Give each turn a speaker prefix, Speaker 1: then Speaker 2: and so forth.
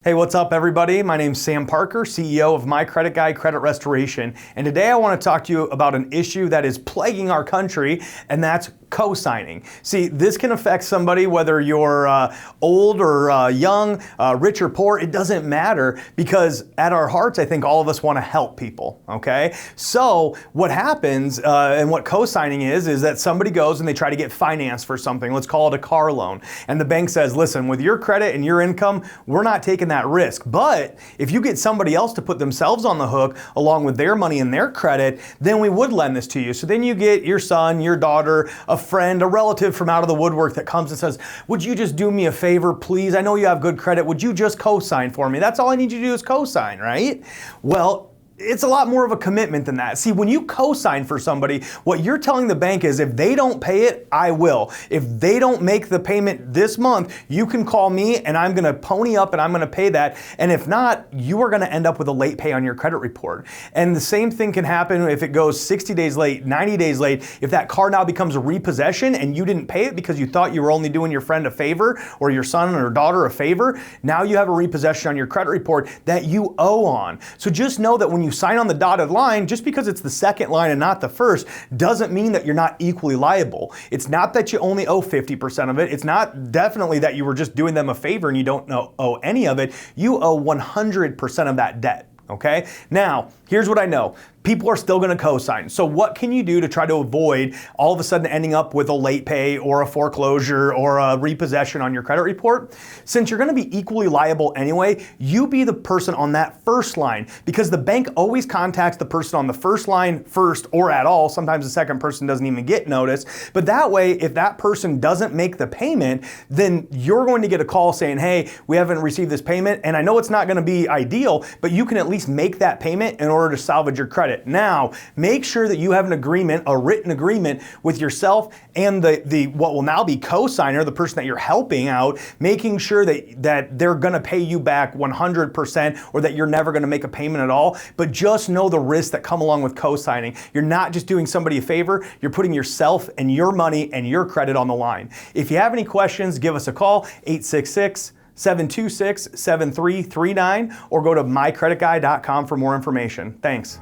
Speaker 1: Hey, what's up everybody? My name's Sam Parker, CEO of My Credit Guy Credit Restoration. And today I want to talk to you about an issue that is plaguing our country, and that's co-signing. See, this can affect somebody whether you're old or young, rich or poor. It doesn't matter, because at our hearts, I think all of us want to help people, okay? So what happens and what co-signing is that somebody goes and they try to get financed for something. Let's call it a car loan. And the bank says, listen, with your credit and your income, we're not taking that risk. But if you get somebody else to put themselves on the hook along with their money and their credit, then we would lend this to you. So then you get your son, your daughter, a friend, a relative from out of the woodwork that comes and says, would you just do me a favor, please? I know you have good credit. Would you just co-sign for me? That's all I need you to do is co-sign, right? Well, it's a lot more of a commitment than that. See, when you co-sign for somebody, what you're telling the bank is, if they don't pay it, I will. If they don't make the payment this month, you can call me and I'm gonna pony up and I'm gonna pay that. And if not, you are gonna end up with a late pay on your credit report. And the same thing can happen if it goes 60 days late, 90 days late. If that car now becomes a repossession and you didn't pay it because you thought you were only doing your friend a favor or your son or daughter a favor, now you have a repossession on your credit report that you owe on. So just know that when you sign on the dotted line, just because it's the second line and not the first, doesn't mean that you're not equally liable. It's not that you only owe 50% of it. It's not definitely that you were just doing them a favor and you don't owe any of it. You owe 100% of that debt. Okay? Now, here's what I know. People are still going to co-sign. So what can you do to try to avoid all of a sudden ending up with a late pay or a foreclosure or a repossession on your credit report? Since you're going to be equally liable anyway, you be the person on that first line, because the bank always contacts the person on the first line first or at all. Sometimes the second person doesn't even get notice. But that way, if that person doesn't make the payment, then you're going to get a call saying, hey, we haven't received this payment. And I know it's not going to be ideal, but you can at least make that payment in order to salvage your credit. Now, make sure that you have an agreement, a written agreement with yourself and the what will now be co-signer, the person that you're helping out, making sure that they're going to pay you back 100% or that you're never going to make a payment at all. But just know the risks that come along with co-signing. You're not just doing somebody a favor, you're putting yourself and your money and your credit on the line. If you have any questions, give us a call, 866-726-7339, or go to mycreditguy.com for more information. Thanks.